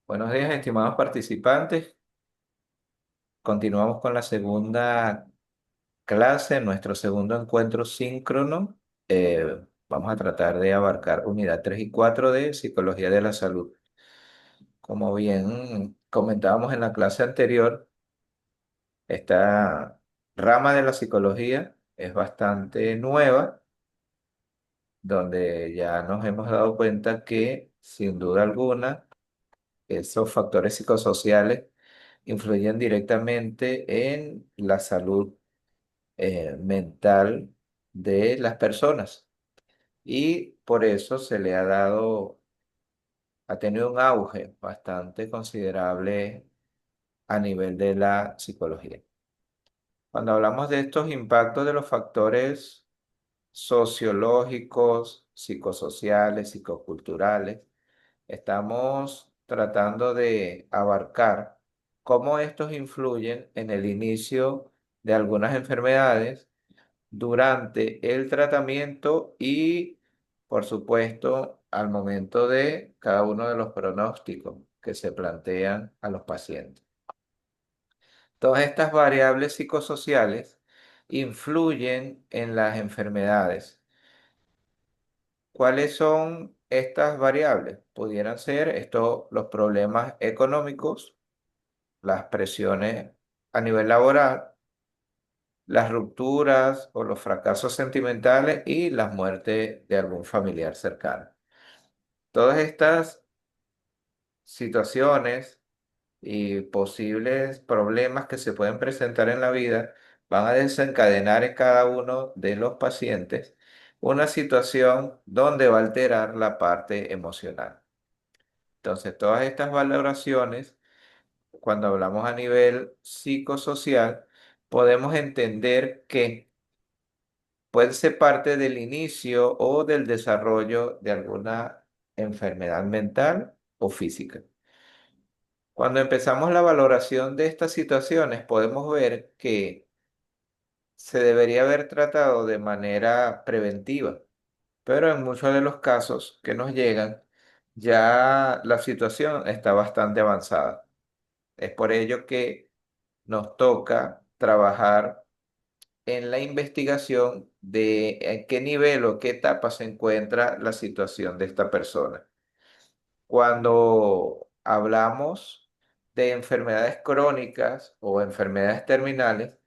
Buenos días, estimados participantes. Continuamos con la segunda clase, nuestro segundo encuentro síncrono. Vamos a tratar de abarcar unidad 3 y 4 de Psicología de la Salud. Como bien comentábamos en la clase anterior, esta rama de la psicología es bastante nueva, donde ya nos hemos dado cuenta que, sin duda alguna, esos factores psicosociales influyen directamente en la salud mental de las personas. Y por eso ha tenido un auge bastante considerable a nivel de la psicología. Cuando hablamos de estos impactos de los factores sociológicos, psicosociales, psicoculturales, estamos tratando de abarcar cómo estos influyen en el inicio de algunas enfermedades, durante el tratamiento y, por supuesto, al momento de cada uno de los pronósticos que se plantean a los pacientes. Todas estas variables psicosociales influyen en las enfermedades. ¿Cuáles son estas variables? Pudieran ser los problemas económicos, las presiones a nivel laboral, las rupturas o los fracasos sentimentales y la muerte de algún familiar cercano. Todas estas situaciones y posibles problemas que se pueden presentar en la vida van a desencadenar en cada uno de los pacientes una situación donde va a alterar la parte emocional. Entonces, todas estas valoraciones, cuando hablamos a nivel psicosocial, podemos entender que puede ser parte del inicio o del desarrollo de alguna enfermedad mental o física. Cuando empezamos la valoración de estas situaciones, podemos ver que se debería haber tratado de manera preventiva, pero en muchos de los casos que nos llegan, ya la situación está bastante avanzada. Es por ello que nos toca trabajar en la investigación de en qué nivel o qué etapa se encuentra la situación de esta persona. Cuando hablamos de enfermedades crónicas o enfermedades terminales,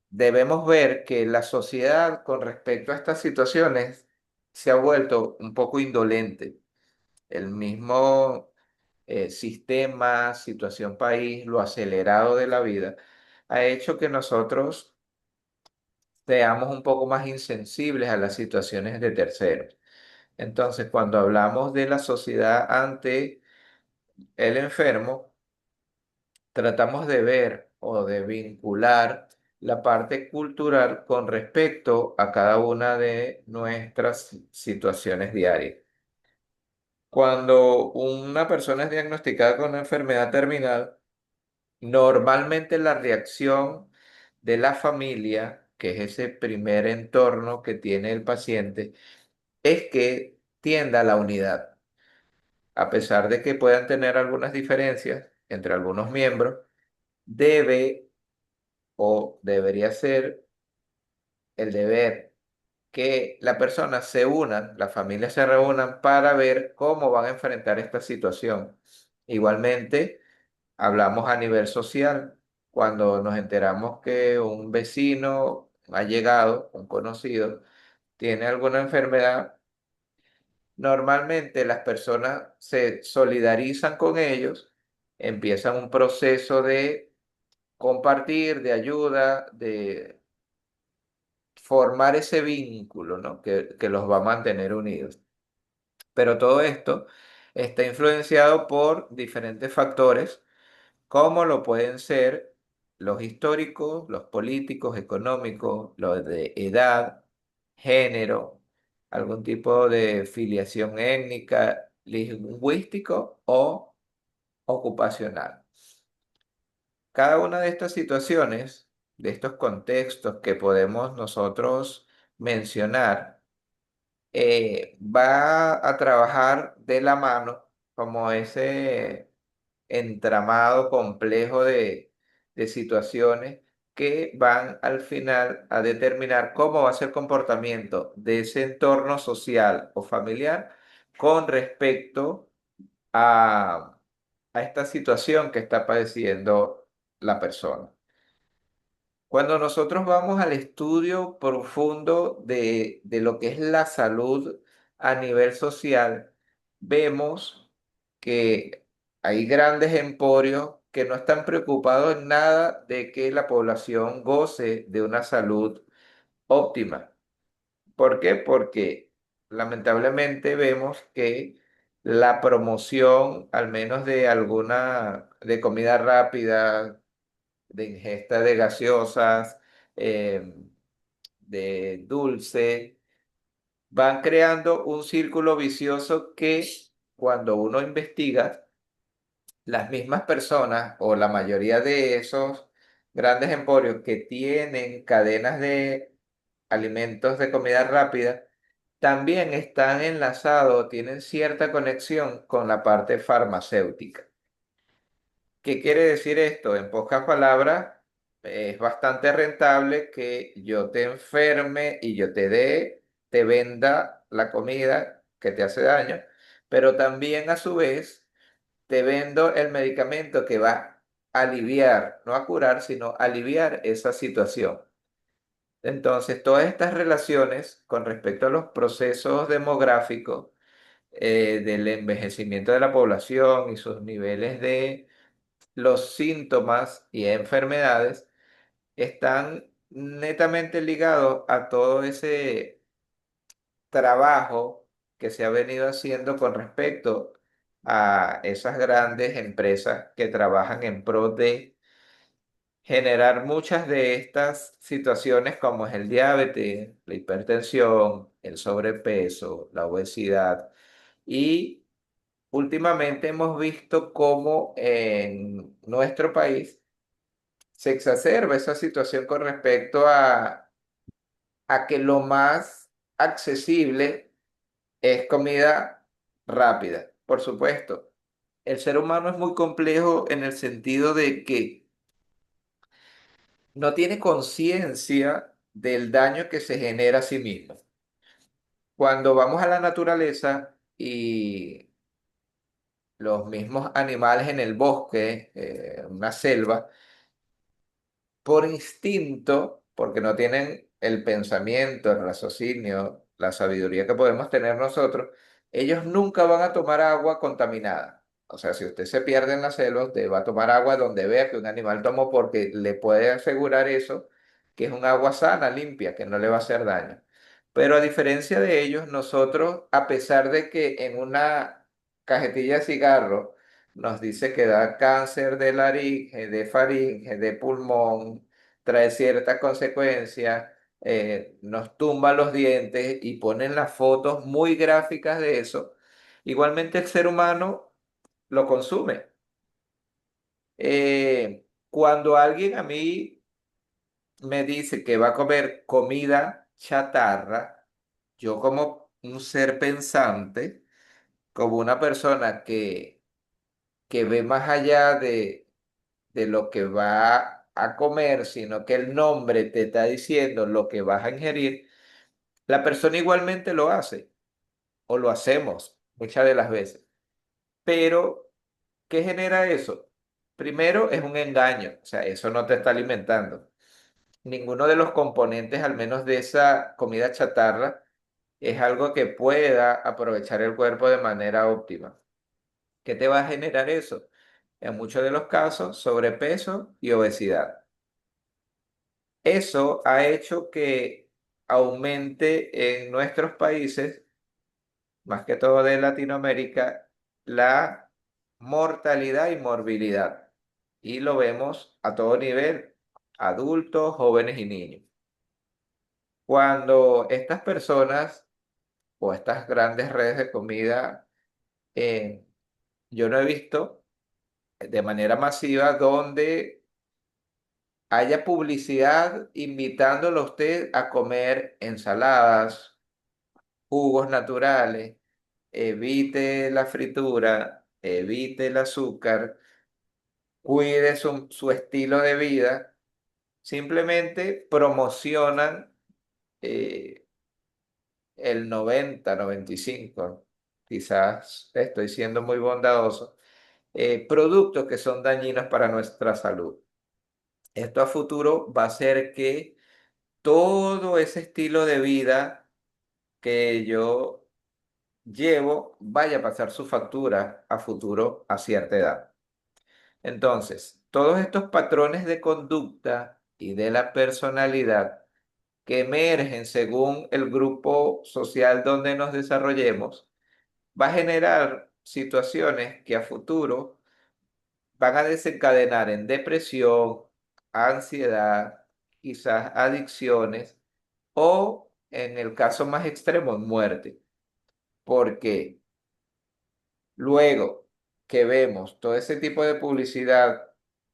debemos ver que la sociedad con respecto a estas situaciones se ha vuelto un poco indolente. El mismo sistema, situación país, lo acelerado de la vida, ha hecho que nosotros seamos un poco más insensibles a las situaciones de terceros. Entonces, cuando hablamos de la sociedad ante el enfermo, tratamos de ver o de vincular la parte cultural con respecto a cada una de nuestras situaciones diarias. Cuando una persona es diagnosticada con una enfermedad terminal, normalmente la reacción de la familia, que es ese primer entorno que tiene el paciente, es que tienda a la unidad. A pesar de que puedan tener algunas diferencias entre algunos miembros, debe o debería ser el deber que la persona se unan, las familias se reúnan para ver cómo van a enfrentar esta situación. Igualmente, hablamos a nivel social. Cuando nos enteramos que un vecino ha llegado, un conocido, tiene alguna enfermedad, normalmente las personas se solidarizan con ellos, empiezan un proceso de compartir, de ayuda, de formar ese vínculo, ¿no? que los va a mantener unidos. Pero todo esto está influenciado por diferentes factores, como lo pueden ser los históricos, los políticos, económicos, los de edad, género, algún tipo de filiación étnica, lingüístico o ocupacional. Cada una de estas situaciones, de estos contextos que podemos nosotros mencionar, va a trabajar de la mano como ese entramado complejo de situaciones que van al final a determinar cómo va a ser el comportamiento de ese entorno social o familiar con respecto a, a esta situación que está padeciendo la persona. Cuando nosotros vamos al estudio profundo de lo que es la salud a nivel social, vemos que hay grandes emporios que no están preocupados en nada de que la población goce de una salud óptima. ¿Por qué? Porque lamentablemente vemos que la promoción, al menos de alguna, de comida rápida, de ingesta de gaseosas, eh, de dulce, van creando un círculo vicioso que cuando uno investiga, las mismas personas o la mayoría de esos grandes emporios que tienen cadenas de alimentos de comida rápida, también están enlazados, tienen cierta conexión con la parte farmacéutica. ¿Qué quiere decir esto? En pocas palabras, es bastante rentable que yo te enferme y yo te venda la comida que te hace daño, pero también a su vez te vendo el medicamento que va a aliviar, no a curar, sino aliviar esa situación. Entonces, todas estas relaciones con respecto a los procesos demográficos, del envejecimiento de la población y sus niveles de los síntomas y enfermedades están netamente ligados a todo ese trabajo que se ha venido haciendo con respecto a esas grandes empresas que trabajan en pro de generar muchas de estas situaciones como es el diabetes, la hipertensión, el sobrepeso, la obesidad. Y últimamente hemos visto cómo en nuestro país se exacerba esa situación con respecto a que lo más accesible es comida rápida. Por supuesto, el ser humano es muy complejo en el sentido de que no tiene conciencia del daño que se genera a sí mismo. Cuando vamos a la naturaleza y los mismos animales en el bosque, una selva, por instinto, porque no tienen el pensamiento, el raciocinio, la sabiduría que podemos tener nosotros, ellos nunca van a tomar agua contaminada. O sea, si usted se pierde en la selva, usted va a tomar agua donde vea que un animal tomó porque le puede asegurar eso, que es un agua sana, limpia, que no le va a hacer daño. Pero a diferencia de ellos, nosotros, a pesar de que en una cajetilla de cigarro, nos dice que da cáncer de laringe, de faringe, de pulmón, trae ciertas consecuencias, nos tumba los dientes y ponen las fotos muy gráficas de eso. Igualmente el ser humano lo consume. Cuando alguien a mí me dice que va a comer comida chatarra, yo como un ser pensante, como una persona que ve más allá de lo que va a comer, sino que el nombre te está diciendo lo que vas a ingerir, la persona igualmente lo hace o lo hacemos muchas de las veces. Pero, ¿qué genera eso? Primero es un engaño, o sea, eso no te está alimentando. Ninguno de los componentes, al menos de esa comida chatarra, es algo que pueda aprovechar el cuerpo de manera óptima. ¿Qué te va a generar eso? En muchos de los casos, sobrepeso y obesidad. Eso ha hecho que aumente en nuestros países, más que todo de Latinoamérica, la mortalidad y morbilidad. Y lo vemos a todo nivel, adultos, jóvenes y niños. Cuando estas personas o estas grandes redes de comida, eh, yo no he visto de manera masiva donde haya publicidad invitándolo a usted a comer ensaladas, jugos naturales, evite la fritura. evite el azúcar, cuide su estilo de vida, simplemente promocionan eh, el 90, 95, quizás estoy siendo muy bondadoso, productos que son dañinos para nuestra salud. Esto a futuro va a hacer que todo ese estilo de vida que yo llevo vaya a pasar su factura a futuro a cierta edad. Entonces, todos estos patrones de conducta y de la personalidad que emergen según el grupo social donde nos desarrollemos, va a generar situaciones que a futuro van a desencadenar en depresión, ansiedad, quizás adicciones o, en el caso más extremo, en muerte. Porque luego que vemos todo ese tipo de publicidad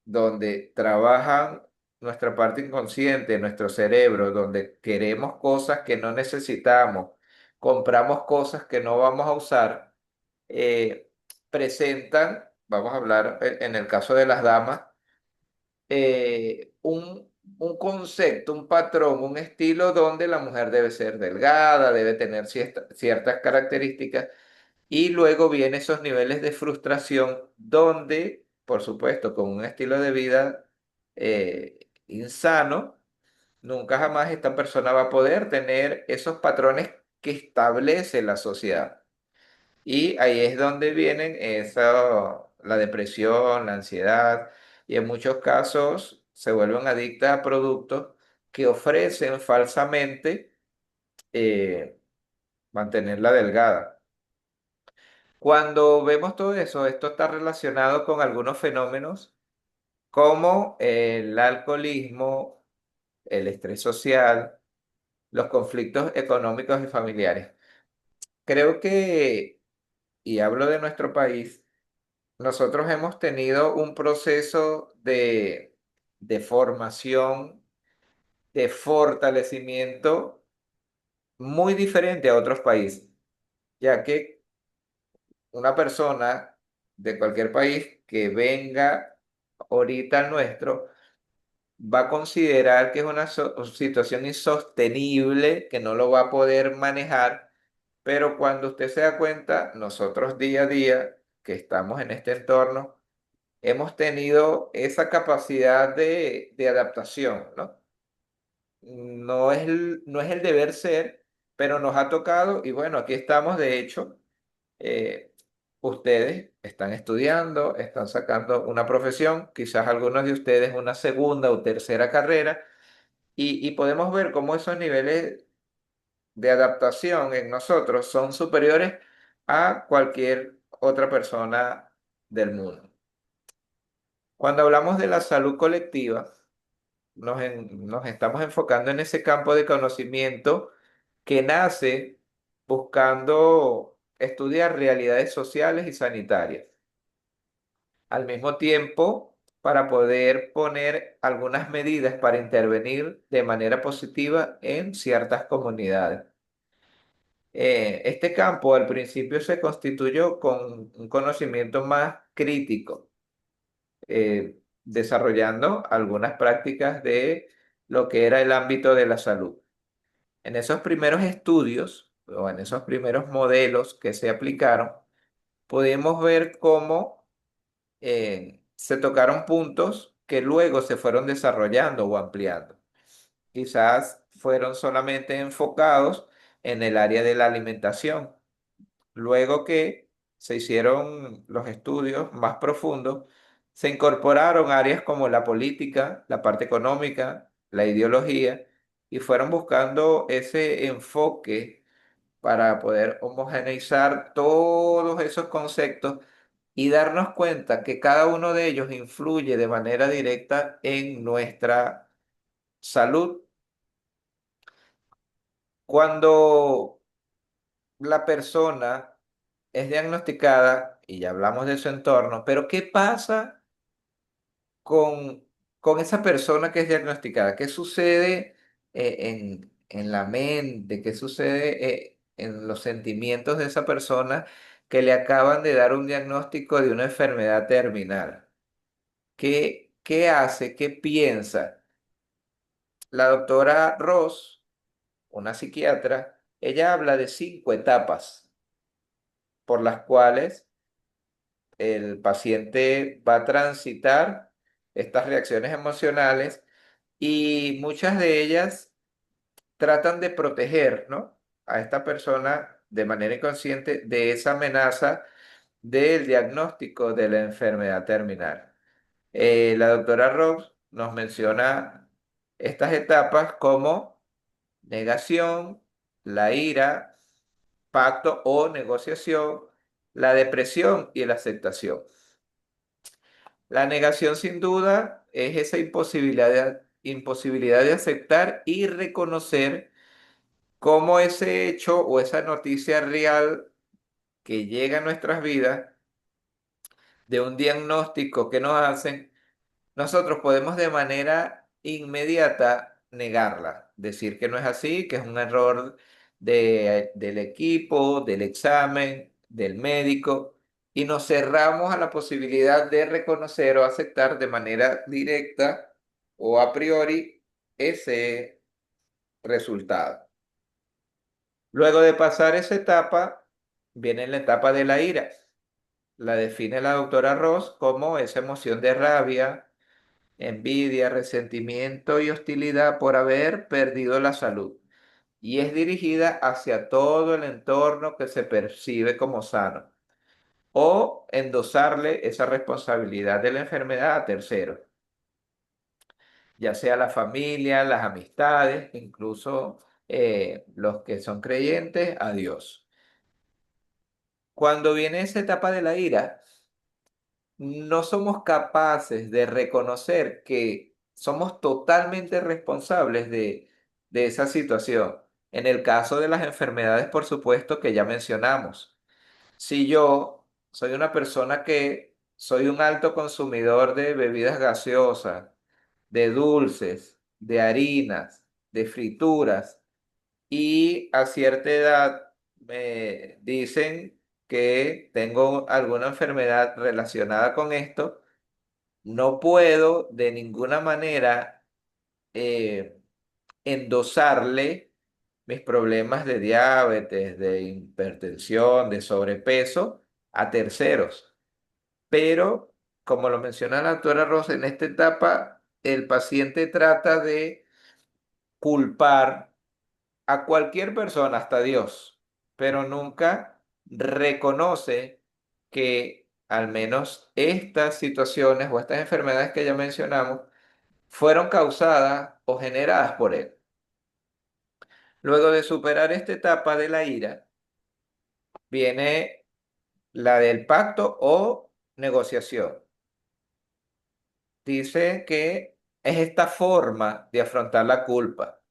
donde trabajan nuestra parte inconsciente, nuestro cerebro, donde queremos cosas que no necesitamos, compramos cosas que no vamos a usar, eh, presentan, vamos a hablar en el caso de las damas, un concepto, un patrón, un estilo donde la mujer debe ser delgada, debe tener ciertas características y luego vienen esos niveles de frustración donde, por supuesto, con un estilo de vida insano, nunca jamás esta persona va a poder tener esos patrones que establece la sociedad. Y ahí es donde vienen la depresión, la ansiedad, y en muchos casos se vuelven adictas a productos que ofrecen falsamente eh, mantenerla delgada. Cuando vemos todo eso, esto está relacionado con algunos fenómenos como el alcoholismo, el estrés social, los conflictos económicos y familiares. Creo que, y hablo de nuestro país, nosotros hemos tenido un proceso de formación, de fortalecimiento muy diferente a otros países, ya que una persona de cualquier país que venga ahorita al nuestro va a considerar que es una situación insostenible, que no lo va a poder manejar, pero cuando usted se da cuenta, nosotros día a día que estamos en este entorno, hemos tenido esa capacidad de adaptación, ¿no? No es el deber ser, pero nos ha tocado y bueno, aquí estamos, de hecho, eh, ustedes están estudiando, están sacando una profesión, quizás algunos de ustedes una segunda o tercera carrera, y podemos ver cómo esos niveles de adaptación en nosotros son superiores a cualquier otra persona del mundo. Cuando hablamos de la salud colectiva, nos estamos enfocando en ese campo de conocimiento que nace buscando estudiar realidades sociales y sanitarias. Al mismo tiempo, para poder poner algunas medidas para intervenir de manera positiva en ciertas comunidades. Este campo al principio se constituyó con un conocimiento más crítico, desarrollando algunas prácticas de lo que era el ámbito de la salud. En esos primeros estudios o en esos primeros modelos que se aplicaron, pudimos ver cómo se tocaron puntos que luego se fueron desarrollando o ampliando. Quizás fueron solamente enfocados en el área de la alimentación. Luego que se hicieron los estudios más profundos, se incorporaron áreas como la política, la parte económica, la ideología, y fueron buscando ese enfoque para poder homogeneizar todos esos conceptos y darnos cuenta que cada uno de ellos influye de manera directa en nuestra salud. Cuando la persona es diagnosticada, y ya hablamos de su entorno, pero ¿qué pasa con, con esa persona que es diagnosticada? ¿Qué sucede en la mente? ¿Qué sucede en los sentimientos de esa persona que le acaban de dar un diagnóstico de una enfermedad terminal. ¿Qué hace? ¿Qué piensa? La doctora Ross, una psiquiatra, ella habla de 5 etapas por las cuales el paciente va a transitar estas reacciones emocionales y muchas de ellas tratan de proteger, ¿no?, a esta persona de manera inconsciente de esa amenaza del diagnóstico de la enfermedad terminal. La doctora Ross nos menciona estas etapas como negación, la ira, pacto o negociación, la depresión y la aceptación. La negación sin duda es esa imposibilidad de aceptar y reconocer cómo ese hecho o esa noticia real que llega a nuestras vidas de un diagnóstico que nos hacen, nosotros podemos de manera inmediata negarla, decir que no es así, que es un error del equipo, del examen, del médico, y nos cerramos a la posibilidad de reconocer o aceptar de manera directa o a priori ese resultado. Luego de pasar esa etapa, viene la etapa de la ira. La define la doctora Ross como esa emoción de rabia, envidia, resentimiento y hostilidad por haber perdido la salud. Y es dirigida hacia todo el entorno que se percibe como sano. O endosarle esa responsabilidad de la enfermedad a terceros, ya sea la familia, las amistades, incluso los que son creyentes, a Dios. Cuando viene esa etapa de la ira, no somos capaces de reconocer que somos totalmente responsables de esa situación. En el caso de las enfermedades, por supuesto, que ya mencionamos. Si yo soy una persona que soy un alto consumidor de bebidas gaseosas, de dulces, de harinas, de frituras, y a cierta edad me dicen que tengo alguna enfermedad relacionada con esto, no puedo de ninguna manera eh, endosarle mis problemas de diabetes, de hipertensión, de sobrepeso a terceros. Pero, como lo menciona la doctora Rosa, en esta etapa el paciente trata de culpar a cualquier persona, hasta Dios, pero nunca reconoce que al menos estas situaciones o estas enfermedades que ya mencionamos fueron causadas o generadas por él. Luego de superar esta etapa de la ira, viene la del pacto o negociación. Dice que es esta forma de afrontar la culpa.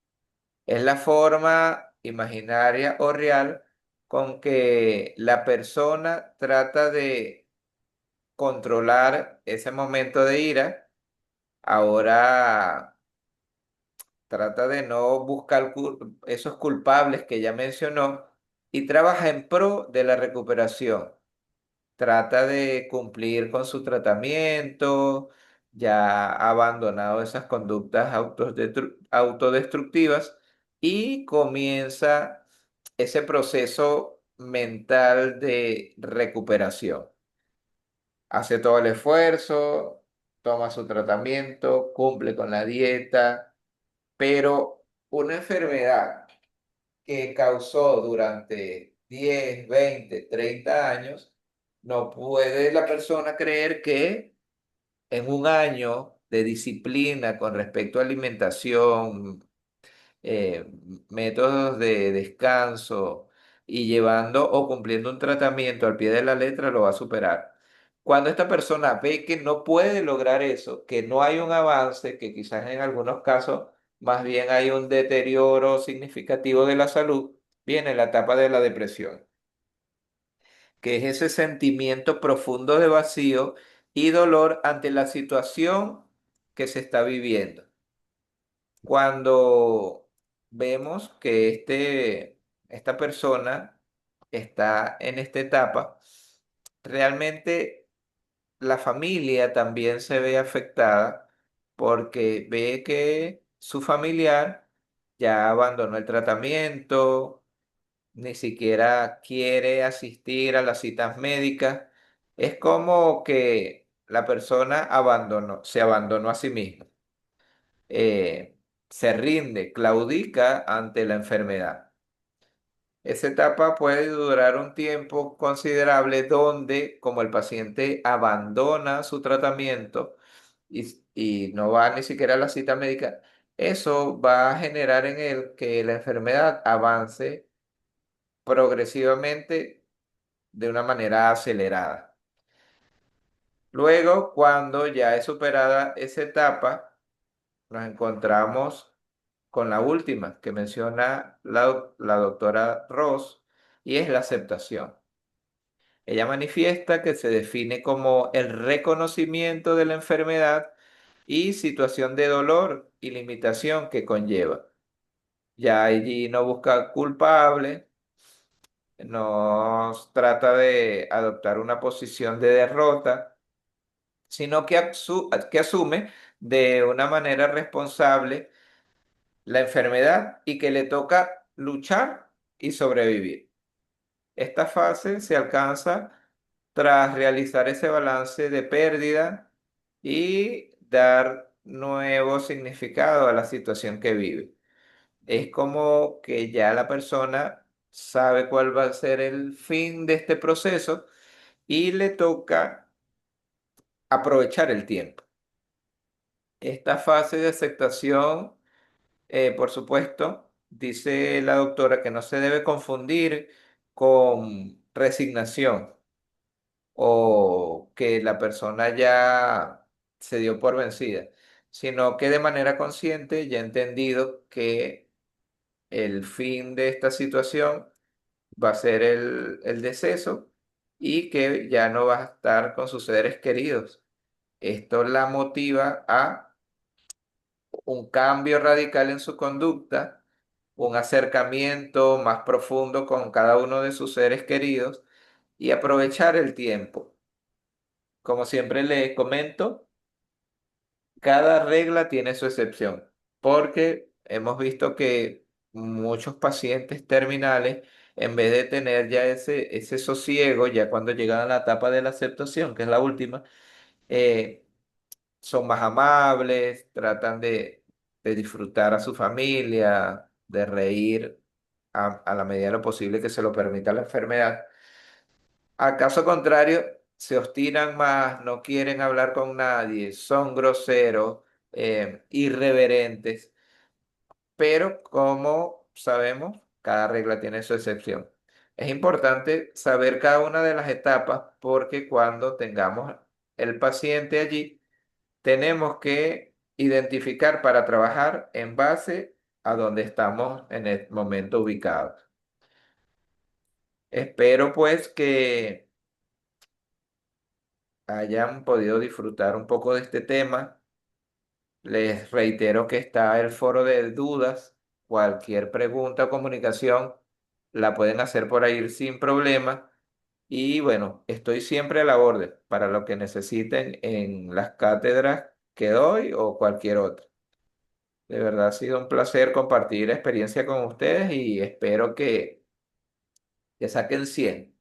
Es la forma imaginaria o real con que la persona trata de controlar ese momento de ira. Ahora trata de no buscar esos culpables que ya mencionó y trabaja en pro de la recuperación. Trata de cumplir con su tratamiento, ya ha abandonado esas conductas autodestructivas y comienza ese proceso mental de recuperación. Hace todo el esfuerzo, toma su tratamiento, cumple con la dieta, pero una enfermedad que causó durante 10, 20, 30 años, no puede la persona creer que en un año de disciplina con respecto a alimentación, eh, métodos de descanso y llevando o cumpliendo un tratamiento al pie de la letra lo va a superar. Cuando esta persona ve que no puede lograr eso, que no hay un avance, que quizás en algunos casos más bien hay un deterioro significativo de la salud, viene la etapa de la depresión, que es ese sentimiento profundo de vacío y dolor ante la situación que se está viviendo. Cuando vemos que esta persona está en esta etapa, realmente la familia también se ve afectada porque ve que su familiar ya abandonó el tratamiento, ni siquiera quiere asistir a las citas médicas. Es como que la persona se abandonó a sí misma, se rinde, claudica ante la enfermedad. Esa etapa puede durar un tiempo considerable donde, como el paciente abandona su tratamiento y no va ni siquiera a la cita médica, eso va a generar en él que la enfermedad avance progresivamente de una manera acelerada. Luego, cuando ya es superada esa etapa, nos encontramos con la última que menciona la doctora Ross y es la aceptación. Ella manifiesta que se define como el reconocimiento de la enfermedad y situación de dolor y limitación que conlleva. Ya allí no busca culpable, no trata de adoptar una posición de derrota, sino que asume de una manera responsable la enfermedad y que le toca luchar y sobrevivir. Esta fase se alcanza tras realizar ese balance de pérdida y dar nuevo significado a la situación que vive. Es como que ya la persona sabe cuál va a ser el fin de este proceso y le toca aprovechar el tiempo. Esta fase de aceptación, por supuesto, dice la doctora que no se debe confundir con resignación o que la persona ya se dio por vencida, sino que de manera consciente ya ha entendido que el fin de esta situación va a ser el deceso y que ya no va a estar con sus seres queridos. Esto la motiva a un cambio radical en su conducta, un acercamiento más profundo con cada uno de sus seres queridos y aprovechar el tiempo. Como siempre le comento, cada regla tiene su excepción, porque hemos visto que muchos pacientes terminales, en vez de tener ya ese sosiego, ya cuando llegan a la etapa de la aceptación, que es la última, eh, son más amables, tratan de disfrutar a su familia, de reír a la medida de lo posible que se lo permita la enfermedad. A caso contrario, se obstinan más, no quieren hablar con nadie, son groseros, irreverentes, pero como sabemos, cada regla tiene su excepción. Es importante saber cada una de las etapas porque cuando tengamos el paciente allí, tenemos que identificar para trabajar en base a donde estamos en el momento ubicados. Espero pues que hayan podido disfrutar un poco de este tema. Les reitero que está el foro de dudas. Cualquier pregunta o comunicación la pueden hacer por ahí sin problema. Y bueno, estoy siempre a la orden para lo que necesiten en las cátedras que doy o cualquier otra. De verdad ha sido un placer compartir experiencia con ustedes y espero que saquen 100.